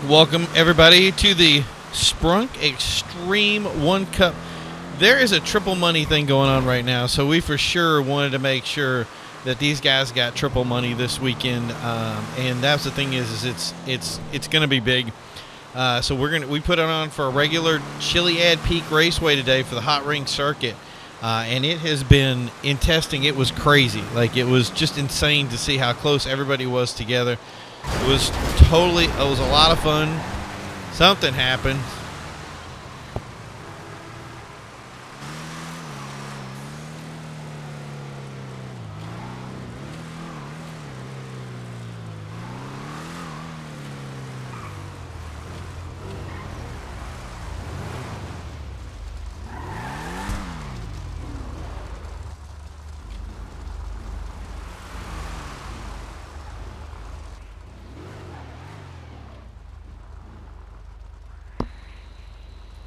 Welcome everybody to the Sprunk Xtreme One Cup. There is a triple money thing going on right now, so we for sure wanted to make sure that these guys got triple money this weekend. And that's the thing is it's going to be big. So we put it on for a regular Chilliad Peak Raceway today for the Hotring circuit. And it has been, in testing, it was crazy. Like, it was just insane to see how close everybody was together. It was a lot of fun. Something happened.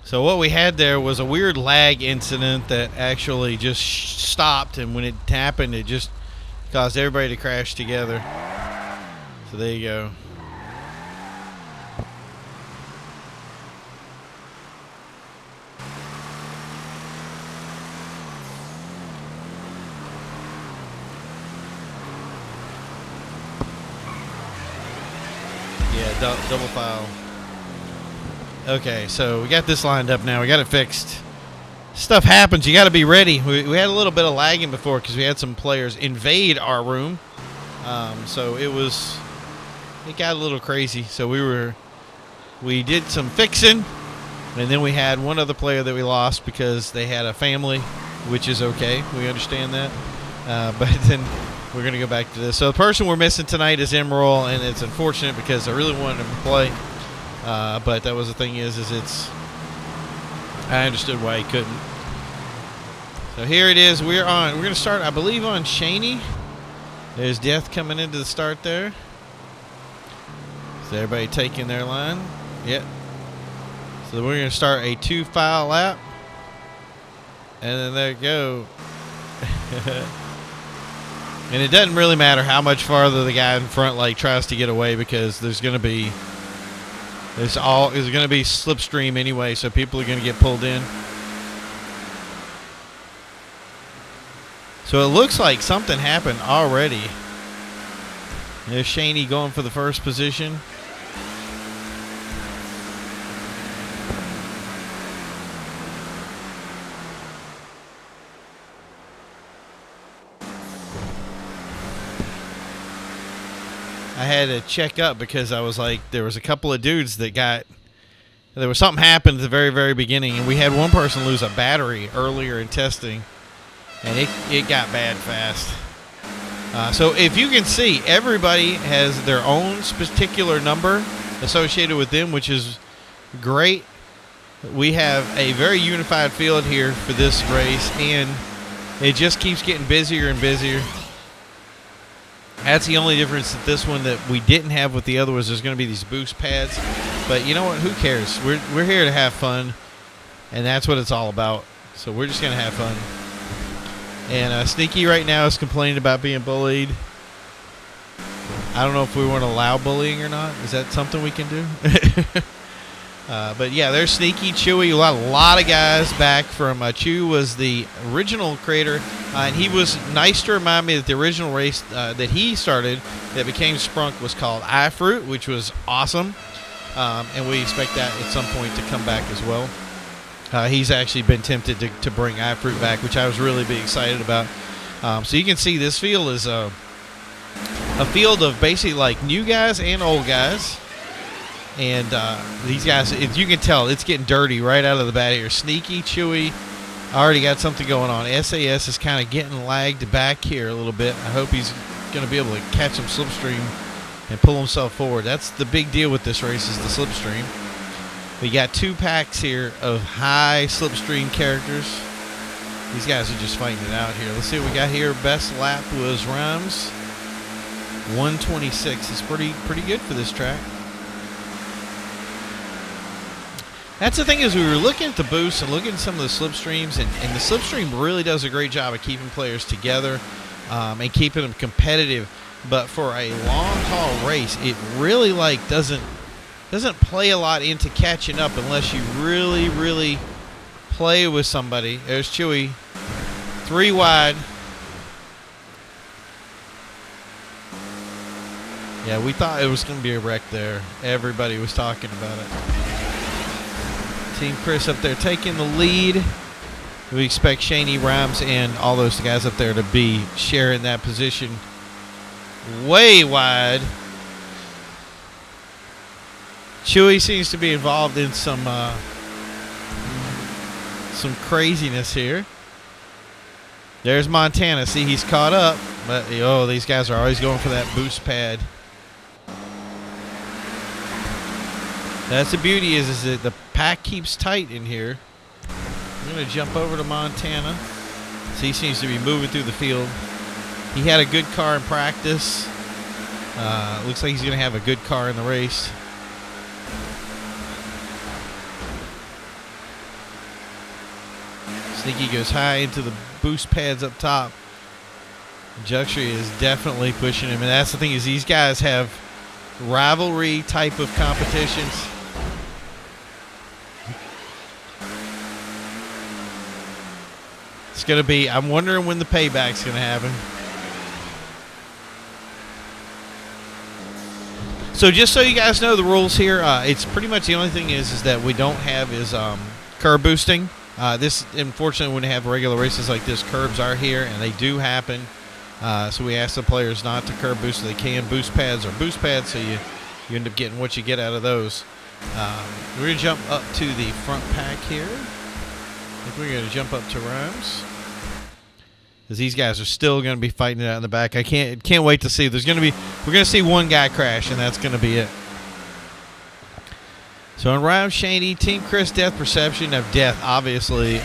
So what we had there was a weird lag incident that actually just stopped, and when it happened, it just caused everybody to crash together. So there you go. Yeah, double file. Okay, so we got this lined up now. We got it fixed. Stuff happens. You got to be ready. We had a little bit of lagging before because we had some players invade our room. So it got a little crazy. So we did some fixing, and then we had one other player that we lost because they had a family, which is okay. We understand that. But then we're going to go back to this. So the person we're missing tonight is Emerald, and it's unfortunate because I really wanted him to play. But that was the thing is I understood why he couldn't. So here it is. We're going to start, I believe, on Shady. There's Death coming into the start there. Is everybody taking their line? Yep. So we're going to start a 2-file lap. And then there you go. And it doesn't really matter how much farther the guy in front tries to get away, because there's going to be slipstream anyway, so people are going to get pulled in. So it looks like something happened already. There's Shady going for the first position. I had to check up because I was like, there was a couple of dudes that there was something happened at the very, very beginning, and we had one person lose a battery earlier in testing, and it got bad fast. So if you can see, everybody has their own particular number associated with them, which is great. We have a very unified field here for this race, and it just keeps getting busier and busier. That's the only difference that this one that we didn't have with the other was there's going to be these boost pads. But you know what? Who cares? We're here to have fun, and that's what it's all about. So we're just going to have fun. And Sneaky right now is complaining about being bullied. I don't know if we want to allow bullying or not. Is that something we can do? But yeah, there's Sneaky, Chewy, a lot of guys back from Chew was the original creator, and he was nice to remind me that the original race that he started that became Sprunk was called iFruit, which was awesome, and we expect that at some point to come back as well. He's actually been tempted to bring iFruit back, which I was really big excited about. So you can see this field is a field of basically like new guys and old guys. And these guys, if you can tell, it's getting dirty right out of the bat here. Sneaky, Chewy, already got something going on. SAS is kind of getting lagged back here a little bit. I hope he's going to be able to catch some slipstream and pull himself forward. That's the big deal with this race, is the slipstream. We got 2 packs here of high slipstream characters. These guys are just fighting it out here. Let's see what we got here. Best lap was Rhymes. 126. It's pretty good for this track. That's the thing is we were looking at the boosts and looking at some of the slipstreams, and the slipstream really does a great job of keeping players together and keeping them competitive. But for a long haul race, it really doesn't doesn't play a lot into catching up unless you really, really play with somebody. There's Chewy. 3 wide. Yeah, we thought it was going to be a wreck there. Everybody was talking about it. Team Chris up there taking the lead. We expect Shady, Rhymes, and all those guys up there to be sharing that position way wide. Chewy seems to be involved in some craziness here. There's Montana. See, he's caught up, but oh, these guys are always going for that boost pad. That's the beauty is that the pack keeps tight in here. I'm going to jump over to Montana. So he seems to be moving through the field. He had a good car in practice. Looks like he's going to have a good car in the race. Sneaky goes high into the boost pads up top. Juxry is definitely pushing him. And that's the thing is these guys have rivalry type of competitions. It's going to be, I'm wondering when the payback's going to happen. So just so you guys know the rules here, it's pretty much the only thing is that we don't have is curb boosting. This, unfortunately, when we have regular races like this, curbs are here, and they do happen. So we ask the players not to curb boost. They can boost pads or boost pads, so you end up getting what you get out of those. We're going to jump up to the front pack here. I think we're going to jump up to Rhymes. Because these guys are still going to be fighting it out in the back. I can't wait to see. We're going to see one guy crash, and that's going to be it. So on Rhymes, Shady, Team Chris, DeathPercepshun have Death, obviously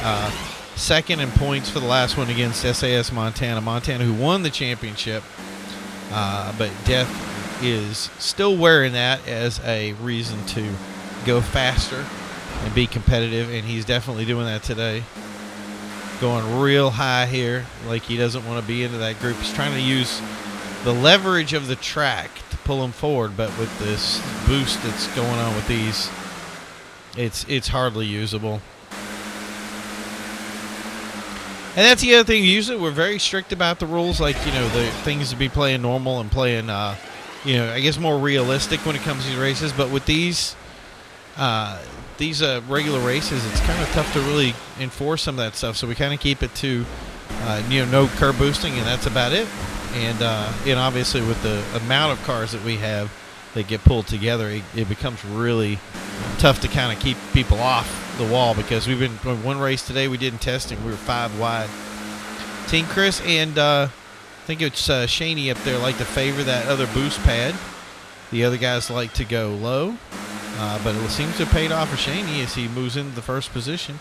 second in points for the last one against SAS Montana. Montana, who won the championship, but Death is still wearing that as a reason to go faster and be competitive, and he's definitely doing that today. Going real high here, like he doesn't want to be into that group. He's trying to use the leverage of the track to pull him forward, but with this boost that's going on with these, it's hardly usable. And that's the other thing. Usually we're very strict about the rules, like, you know, the things to be playing normal and playing, you know, I guess more realistic when it comes to these races. But with these regular races, it's kind of tough to really enforce some of that stuff. So we kind of keep it to, you know, no curb boosting, and that's about it. And obviously with the amount of cars that we have that get pulled together, it becomes really tough to kind of keep people off the wall, because we've been one race today we did in testing, we were 5 wide. Team Chris and I think it's Shady up there like to favor that other boost pad. The other guys like to go low, but it seems to have paid off for Shady as he moves into the first position.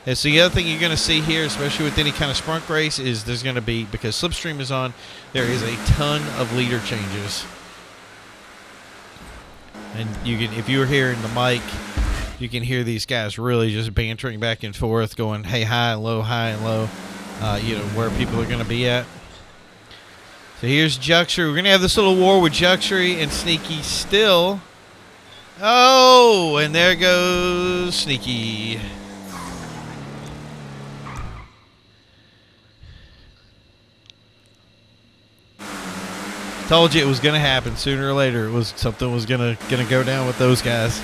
And so the other thing you're going to see here, especially with any kind of sprunk race, is there's going to be, because slipstream is on, there is a ton of leader changes. And you can, if you're hearing the mic, you can hear these guys really just bantering back and forth, going, hey, high and low, you know, where people are going to be at. So here's Juxry. We're going to have this little war with Juxry and Sneaky still. Oh, and there goes Sneaky. Told you it was going to happen sooner or later. Something was going to go down with those guys.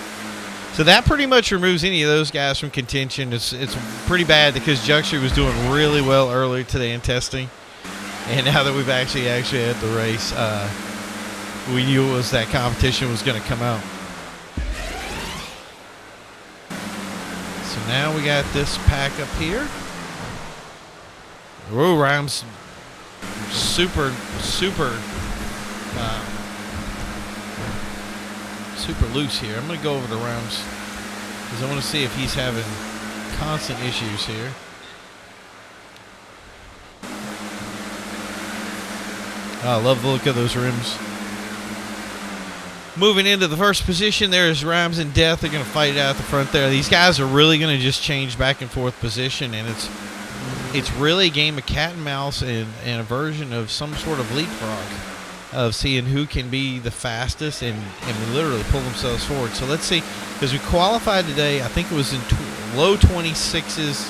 So that pretty much removes any of those guys from contention. It's pretty bad because Juxry was doing really well earlier today in testing, and now that we've actually had the race, we knew it was that competition was going to come out. So now we got this pack up here. Whoa, Rhymes, super loose here. I'm going to go over to Rhymes because I want to see if he's having constant issues here. I love the look of those rims. Moving into the first position, there's Rhymes and Death. They're going to fight it out at the front there. These guys are really going to just change back and forth position, and it's really a game of cat and mouse and a version of some sort of leapfrog. of seeing who can be the fastest and literally pull themselves forward. So let's see, because we qualified today, I think it was in low 26s,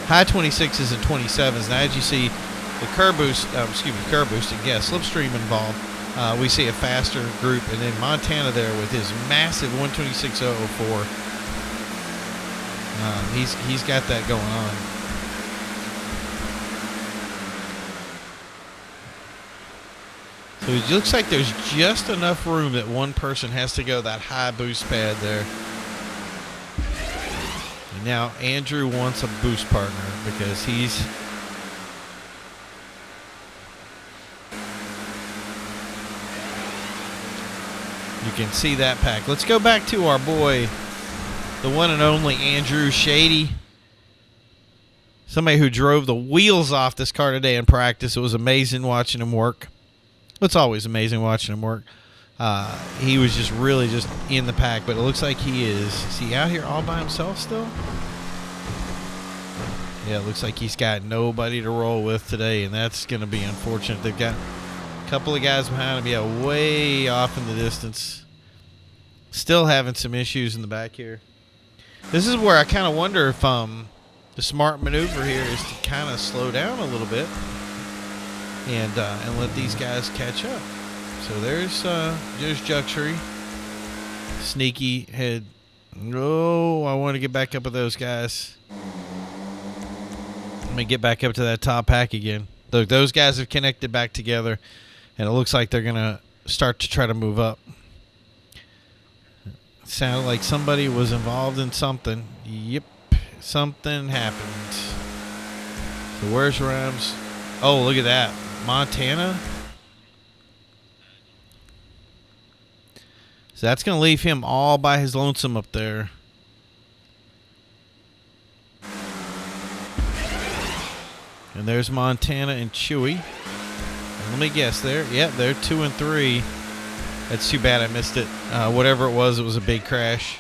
high 26s and 27s. Now as you see the curb boost, curb boosting, yeah, slipstream involved, we see a faster group, and then Montana there with his massive 126.004. He's got that going on. So it looks like there's just enough room that one person has to go that high boost pad there. And now Andrew wants a boost partner because he's... You can see that pack. Let's go back to our boy, the one and only AndrewlzShady. Somebody who drove the wheels off this car today in practice. It was amazing watching him work. It's always amazing watching him work. He was just really just in the pack, but it looks like he is he out here all by himself still? Yeah, it looks like he's got nobody to roll with today, and that's going to be unfortunate. They've got a couple of guys behind him, yeah, way off in the distance. Still having some issues in the back here. This is where I kind of wonder if the smart maneuver here is to kind of slow down a little bit and let these guys catch up. So there's Juxry. Sneaky head. Oh, I want to get back up with those guys. Let me get back up to that top pack again. Look, those guys have connected back together, and it looks like they're going to start to try to move up. It sounded like somebody was involved in something. Yep, something happened. So where's Rhymes? Oh, look at that. Montana. So that's going to leave him all by his lonesome up there. And there's Montana and Chewy. And let me guess there. Yep, they're 2 and 3. That's too bad I missed it. Whatever it was a big crash.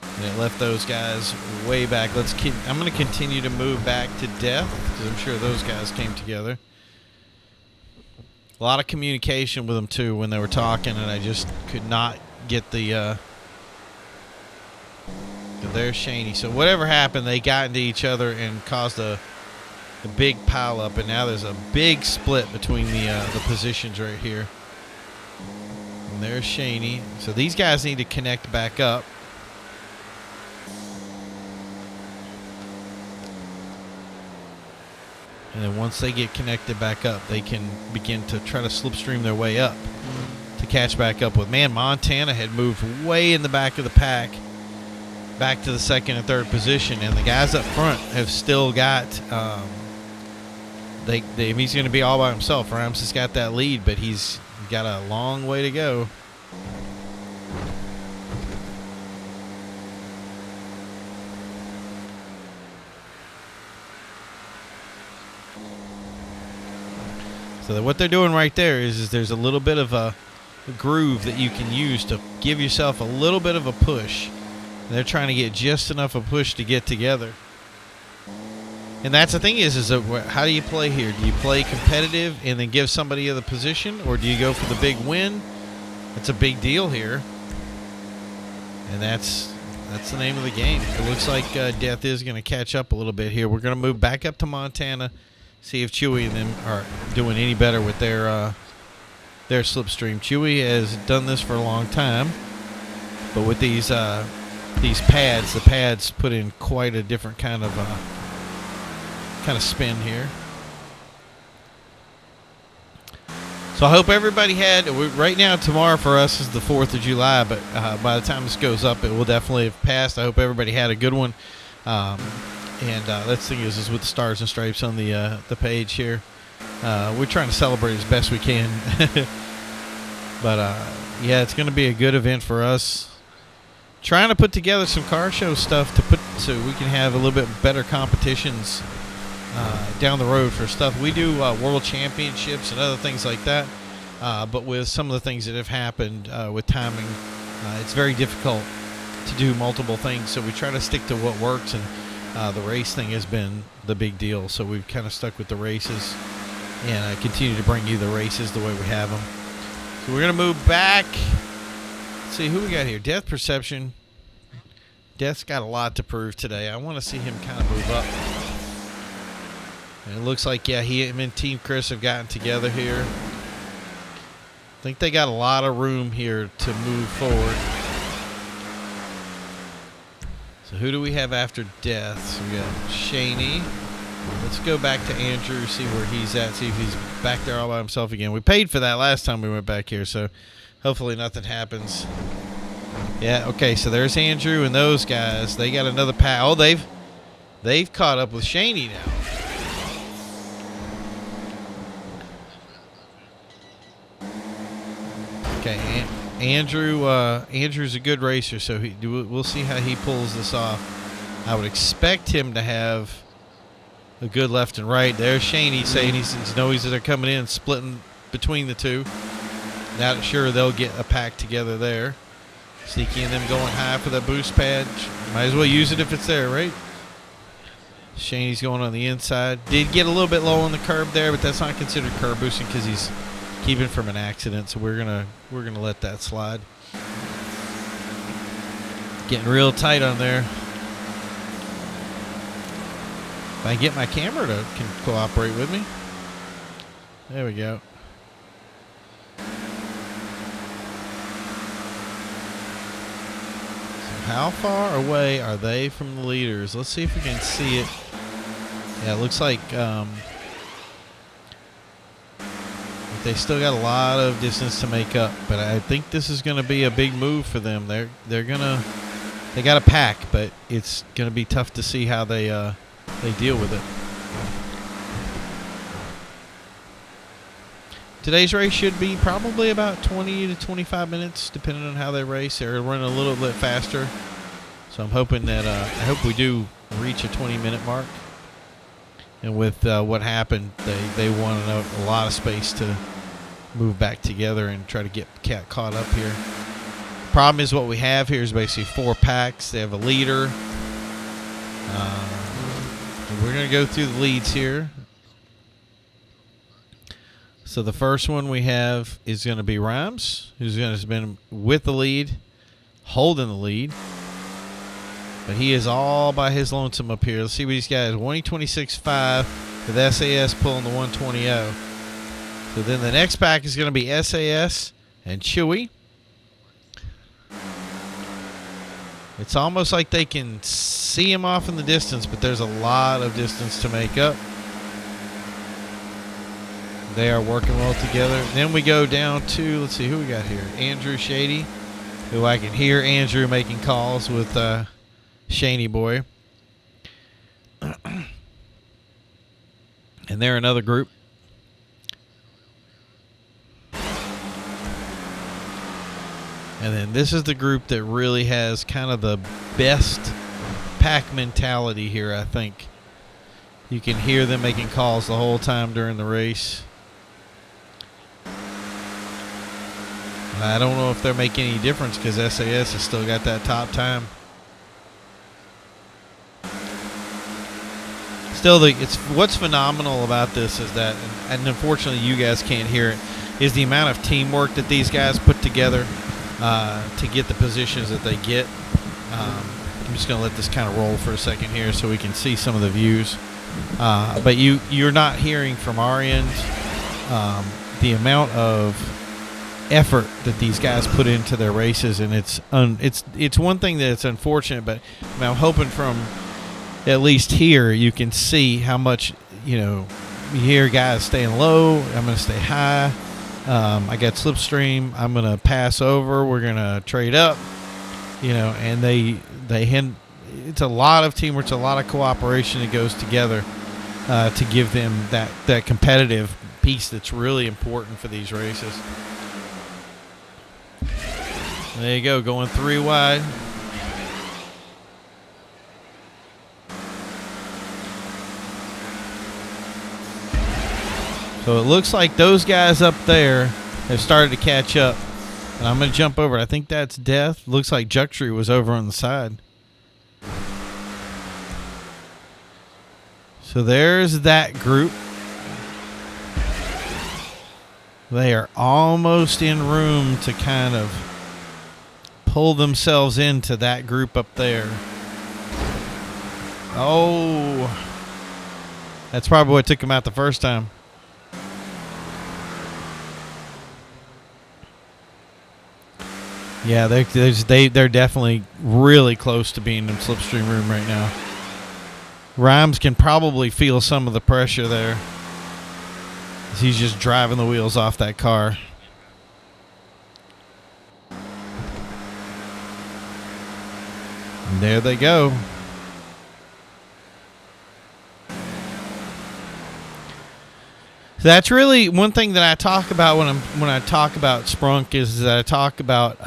And it left those guys way back. I'm going to continue to move back to Death, because I'm sure those guys came together. A lot of communication with them too when they were talking, and I just could not get the there's Shady. So whatever happened, they got into each other and caused a big pile up, and now there's a big split between the positions right here. And there's Shady. So these guys need to connect back up. And then once they get connected back up, they can begin to try to slipstream their way up to catch back up with. Man, Montana had moved way in the back of the pack, back to the second and third position, and the guys up front have still got. He's going to be all by himself. Rhymes has got that lead, but he's got a long way to go. So what they're doing right there is there's a little bit of a groove that you can use to give yourself a little bit of a push. And they're trying to get just enough of a push to get together. And that's the thing is how do you play here? Do you play competitive and then give somebody the position, or do you go for the big win? That's a big deal here. And that's the name of the game. It looks like Death is going to catch up a little bit here. We're going to move back up to Montana. See if Chewy and them are doing any better with their slipstream. Chewy has done this for a long time, but with these pads, the pads put in quite a different kind of spin here. So I hope everybody had. Right now, tomorrow for us is the 4th of July, but by the time this goes up, it will definitely have passed. I hope everybody had a good one. And that's the thing is with the stars and stripes on the page here. We're trying to celebrate as best we can. But, yeah, it's going to be a good event for us. Trying to put together some car show stuff so we can have a little bit better competitions down the road for stuff. We do world championships and other things like that. But with some of the things that have happened with timing, it's very difficult to do multiple things. So we try to stick to what works, and the race thing has been the big deal, so we've kind of stuck with the races. and continue to bring you the races the way we have them. So we're going to move back. Let's see who we got here. DeathPercepshun. Death's got a lot to prove today. I want to see him kind of move up. And it looks like, yeah, him and Team Chris have gotten together here. I think they got a lot of room here to move forward. So who do we have after Death? So we got Shady. Let's go back to Andrew, see where he's at, see if he's back there all by himself again. We paid for that last time we went back here, so hopefully nothing happens. Yeah, okay, so there's Andrew and those guys. They got another pack. Oh, they've caught up with Shady now. Okay, Andrew's a good racer, so we'll see how he pulls this off. I would expect him to have a good left and right. There's Shady saying they're coming in, splitting between the two. Not sure they'll get a pack together there. Sneaky and them going high for the boost pad. Might as well use it if it's there, right? Shady's going on the inside. Did get a little bit low on the curb there, but that's not considered curb boosting because he's keeping from an accident. So we're gonna let that slide. Getting real tight on there. If I can get my camera to cooperate with me. There we go. How far away are they from the leaders? Let's see if we can see it. Yeah, it looks like they still got a lot of distance to make up, but I think this is going to be a big move for them. They got a pack, but it's going to be tough to see how they deal with it. Today's race should be probably about 20 to 25 minutes, depending on how they race. They're running a little bit faster, so I'm hoping that I hope we do reach a 20-minute mark. And with what happened, they wanted a lot of space to move back together and try to get caught up here. Problem is, what we have here is basically 4 packs. They have a leader. We're going to go through the leads here. So the first one we have is going to be Rhymes, who's going to have been with the lead, holding the lead. But he is all by his lonesome up here. Let's see what he's got. 126.5 with SAS pulling the 120.0. So then the next pack is going to be SAS and Chewy. It's almost like they can see him off in the distance, but there's a lot of distance to make up. They are working well together. Then we go down to, let's see who we got here. AndrewlzShady, who I can hear Andrew making calls with Shady Boy. And they're another group. And then this is the group that really has kind of the best pack mentality here, I think. You can hear them making calls the whole time during the race. I don't know if they're making any difference because SAS has still got that top time. Still, what's phenomenal about this is that, and unfortunately you guys can't hear it, is the amount of teamwork that these guys put together to get the positions that they get. I'm just going to let this kind of roll for a second here so we can see some of the views. But you're not hearing from our end the amount of effort that these guys put into their races, and it's one thing that it's unfortunate, but I'm hoping from at least here you can see how much, you hear guys staying low. I'm going to stay high. I got slipstream. I'm going to pass over. We're going to trade up, and it's a lot of teamwork. It's a lot of cooperation that goes together to give them that competitive piece that's really important for these races. There you go, going 3 wide. So it looks like those guys up there have started to catch up. And I'm going to jump over. I think that's Death. Looks like Juxry was over on the side. So there's that group. They are almost in room to kind of pull themselves into that group up there. Oh, that's probably what took them out the first time. Yeah, they're definitely really close to being in slipstream room right now. Rhymes can probably feel some of the pressure there. He's just driving the wheels off that car. And there they go. That's really one thing that I talk about when I talk about Sprunk is that I talk about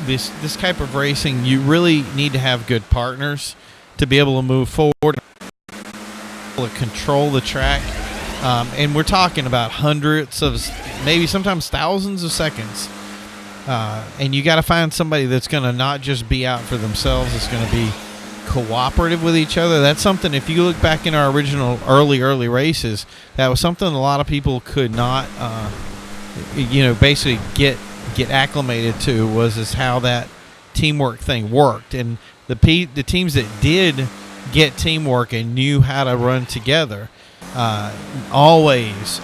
this type of racing. You really need to have good partners to be able to move forward, to control the track, and we're talking about hundreds of, maybe sometimes thousands of seconds. And you got to find somebody that's going to not just be out for themselves. It's going to be cooperative with each other. That's something, if you look back in our original early races, that was something a lot of people could not basically get acclimated to, was how that teamwork thing worked. And the teams that did get teamwork and knew how to run together always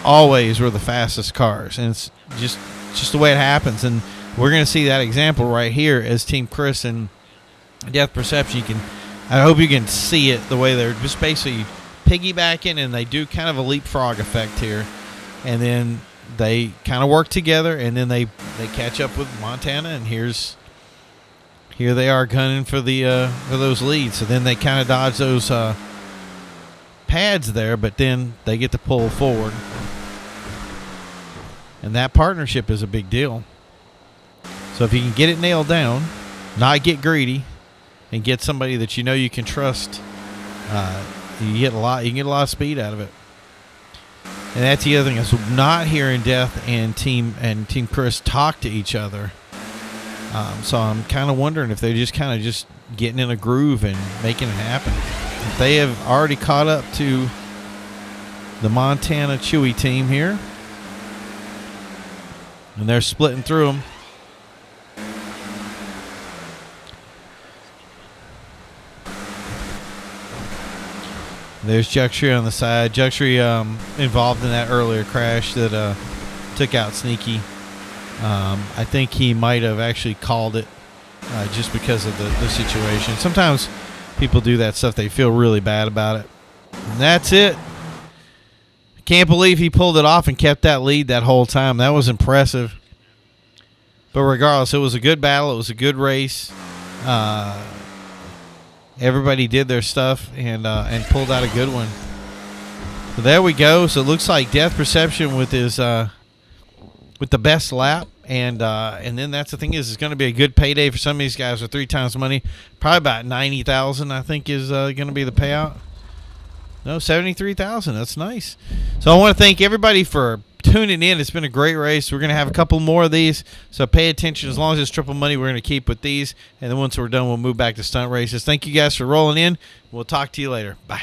were the fastest cars. And it's just the way it happens. And we're going to see that example right here as Team Chris and DeathPercepshun. I hope you can see it the way they're just basically piggybacking, and they do kind of a leapfrog effect here, and then they kind of work together, and then they catch up with Montana, and here they are gunning for those leads. So then they kind of dodge those pads there, but then they get to pull forward, and that partnership is a big deal. So if you can get it nailed down, not get greedy, and get somebody that you know you can trust, you can get a lot of speed out of it. And that's the other thing, is not hearing Death and Team Chris talk to each other. So I'm kind of wondering if they're just getting in a groove and making it happen. If they have already caught up to the Montana Chewy team here, and they're splitting through them. There's Juxry on the side. Juxry involved in that earlier crash that took out Sneaki. I think he might have actually called it just because of the situation. Sometimes people do that stuff. They feel really bad about it. And that's it. Can't believe he pulled it off and kept that lead that whole time. That was impressive. But regardless, it was a good battle. It was a good race. Everybody did their stuff and pulled out a good one. So there we go. So it looks like DeathPercepshun with his with the best lap, and then that's the thing, is it's going to be a good payday for some of these guys with 3 times money. Probably about $90,000, I think, is going to be the payout. No, $73,000. That's nice. So I want to thank everybody for tuning in. It's been a great race. We're going to have a couple more of these, so pay attention. As long as it's triple money, we're going to keep with these, and then once we're done, we'll move back to stunt races. Thank you guys for rolling in. We'll talk to you later. Bye.